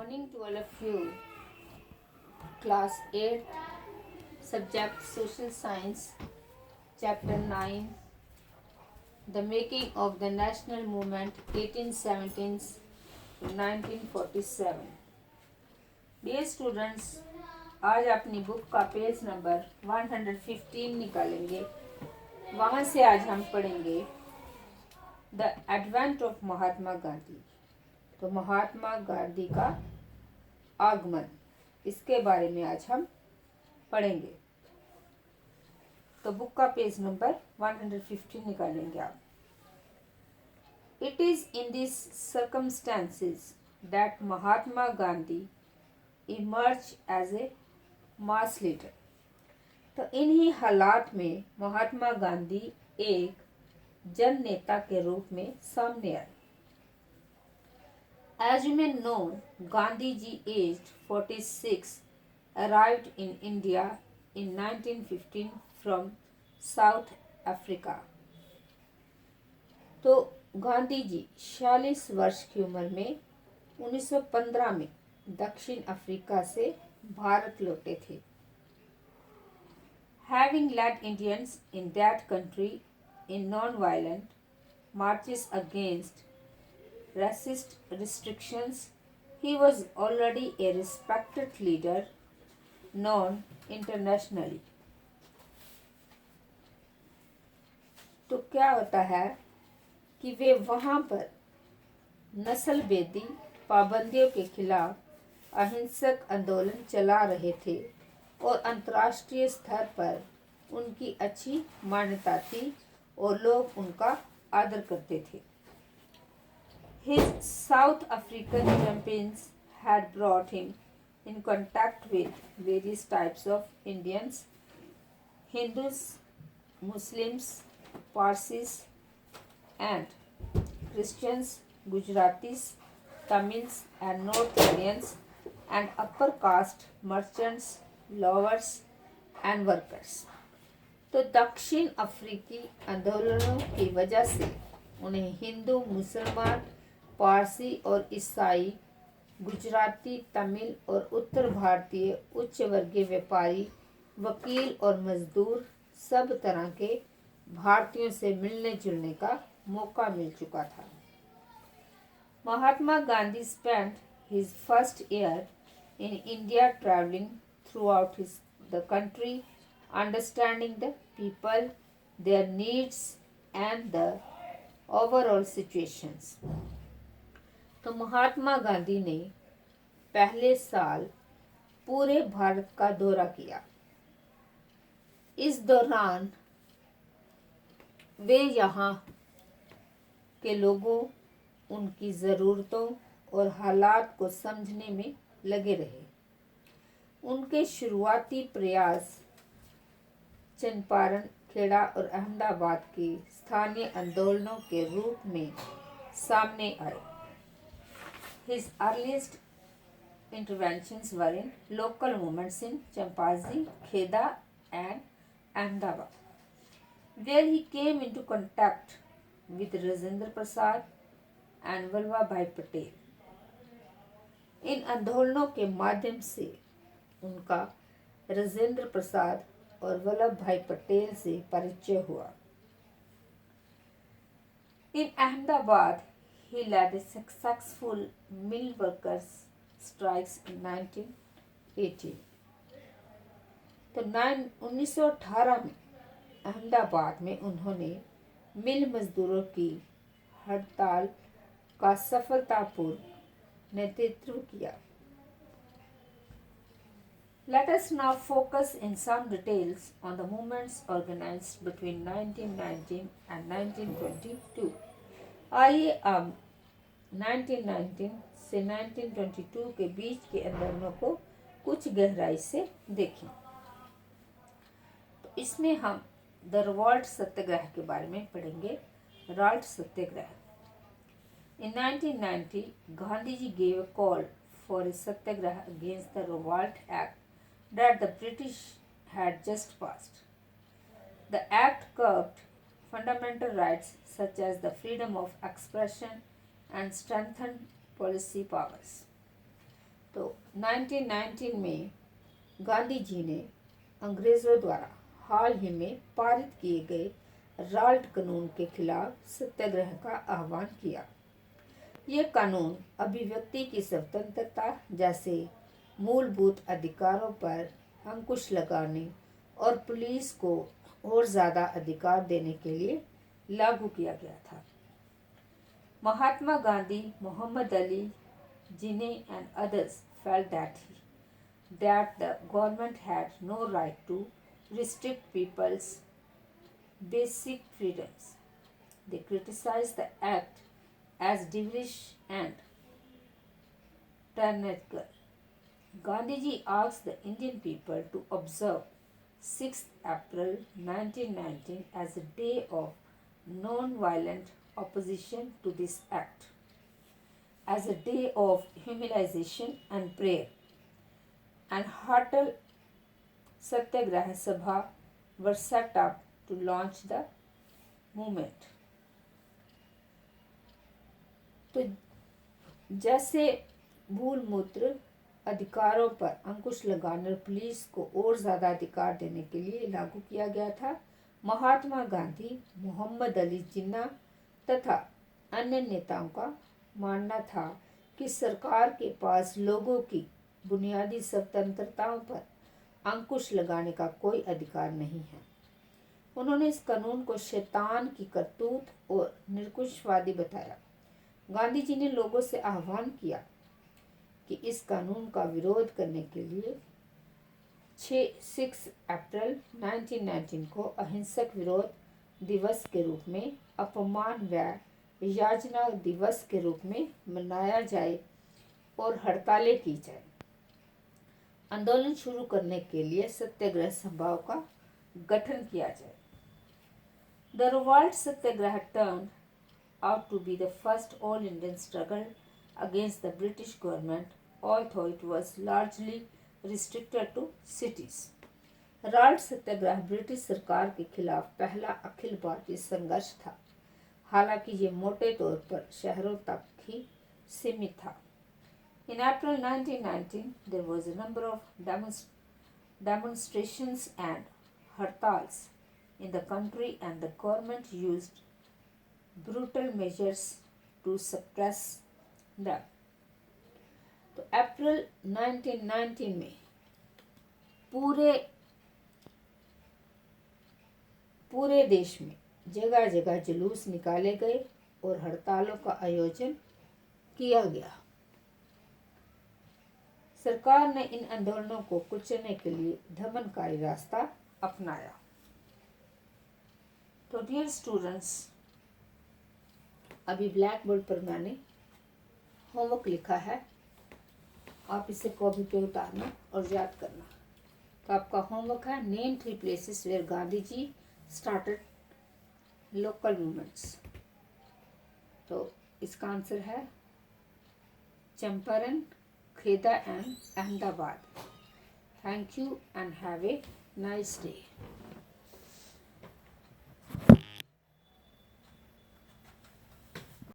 Morning to all of you. Class 8, subject Social Science, Chapter 9, The Making of the National Movement 1817 to 1947. Dear students, आज अपनी book का page number 115 निकालेंगे। वहाँ से आज हम पढ़ेंगे the advent of Mahatma Gandhi. तो महात्मा गांधी का आगमन, इसके बारे में आज हम पढ़ेंगे। तो बुक का पेज नंबर 115 निकालेंगे आप। It is in this circumstances that Mahatma Gandhi emerge as a mass leader. तो इन्हीं हालात में महात्मा गांधी एक जन नेता के रूप में सामने आए। As you may know, Gandhiji, aged 46, arrived in India in 1915 from South Africa. तो गांधी जी 46 वर्ष की उम्र में 1915 में दक्षिण अफ्रीका से भारत लौटे थे। Having led Indians in that country in non-violent marches against racist restrictions, he was already a respected leader known internationally. तो क्या होता है कि वे वहाँ पर नस्ल भेदी पाबंदियों के खिलाफ अहिंसक आंदोलन चला रहे थे और अंतर्राष्ट्रीय स्तर पर उनकी अच्छी मान्यता थी और लोग उनका आदर करते थे। His South African campaigns had brought him in contact with various types of Indians, Hindus, Muslims, Parsis, and Christians, Gujaratis, Tamils, and North Indians, and upper caste merchants, laborers, and workers. तो दक्षिण अफ्रीकी आंदोलनों की वजह से उन्हें हिंदू, मुसलमान, पारसी और ईसाई, गुजराती, तमिल और उत्तर भारतीय उच्च वर्गीय व्यापारी, वकील और मजदूर सब तरह के भारतीयों से मिलने जुलने का मौका मिल चुका था। Mahatma Gandhi spent his first year in India traveling throughout the country, understanding the people, their needs and the overall situations. तो महात्मा गांधी ने पहले साल पूरे भारत का दौरा किया। इस दौरान वे यहाँ के लोगों, उनकी ज़रूरतों और हालात को समझने में लगे रहे। उनके शुरुआती प्रयास चंपारण, खेड़ा और अहमदाबाद के स्थानीय आंदोलनों के रूप में सामने आए। His earliest interventions were in local movements in Champazi, Kheda and Ahmedabad, where he came into contact with Rajendra Prasad and Vallabhbhai Patel. इन आंदोलनों के माध्यम से उनका राजेंद्र प्रसाद और वल्लभ भाई पटेल से परिचय हुआ। In Ahmedabad, he led a successful mill workers strikes in 1918. तो 1918 में अहमदाबाद में उन्होंने मिल मजदूरों की हड़ताल का सफलतापूर्वक नेतृत्व किया। Let us now focus in some details on the movements organized between 1919 and 1922. आइए अब 1919 से 1922 के बीच के आंदोलनों को कुछ गहराई से देखें। तो इसमें हम द रिवॉल्ट सत्याग्रह के बारे में पढ़ेंगे। राल्ट सत्याग्रह। In 1990, Gandhiji gave a call for a satyagraha against the Revolt Act that the British had just passed. The act curbed fundamental rights such as the freedom of expression and strengthened policy powers. 1919 में गांधी जी ने अंग्रेज़ों द्वारा हाल ही में पारित किए गए राल्ट कानून के खिलाफ सत्याग्रह का आह्वान किया। ये कानून अभिव्यक्ति की स्वतंत्रता जैसे मूलभूत अधिकारों पर अंकुश लगाने और पुलिस को और ज़्यादा अधिकार देने के लिए लागू किया गया था। Mahatma Gandhi, Muhammad Ali Jinnah and others felt that the government had no right to restrict people's basic freedoms. They criticized the act as devilish and tyrannical. Gandhiji asked the Indian people to observe 6th April 1919 as a day of non-violent opposition to this act, as a day of humiliation and prayer, and Hartal Satyagraha Sabha were set up to launch the movement. तो जैसे मूल मूत्र अधिकारों पर अंकुश लगाने और police को और ज़्यादा अधिकार देने के लिए लागू किया गया था, महात्मा गांधी, मोहम्मद अली जिन्ना तथा अन्य नेताओं का मानना था कि सरकार के पास लोगों की बुनियादी स्वतंत्रताओं पर अंकुश लगाने का कोई अधिकार नहीं है। उन्होंने इस कानून को शैतान की करतूत और निरंकुशवादी बताया। गांधी जी ने लोगों से आह्वान किया कि इस कानून का विरोध करने के लिए 6 अप्रैल 1919 को अहिंसक विरोध दिवस के रूप में, अपमान व याचना दिवस के रूप में मनाया जाए और हड़तालें की जाए। आंदोलन शुरू करने के लिए सत्याग्रह सभाओं का गठन किया जाए। The revolt Satyagraha turned out to be the first all-Indian struggle against the British government, although it was largely restricted to cities. Rowlatt Satyagraha British सरकार के खिलाफ पहला अखिल भारतीय संघर्ष था, हालांकि ये मोटे तौर पर शहरों तक ही सीमित था। In April 1919, there was a number of demonstrations and hartals in the country, and the government used brutal measures to suppress them. तो अप्रैल 1919 में पूरे देश में जगह जगह जुलूस निकाले गए और हड़तालों का आयोजन किया गया। सरकार ने इन आंदोलनों को कुचलने के लिए दमनकारी रास्ता अपनाया। तो डियर स्टूडेंट्स, अभी ब्लैक बोर्ड पर मैंने होमवर्क लिखा है, आप इसे कॉपी पे उतारना और याद करना। तो आपका होमवर्क है name 3 places where Gandhi ji started local movements. तो इसका आंसर है Champaran, Kheda and Ahmedabad. Thank you and have a nice day.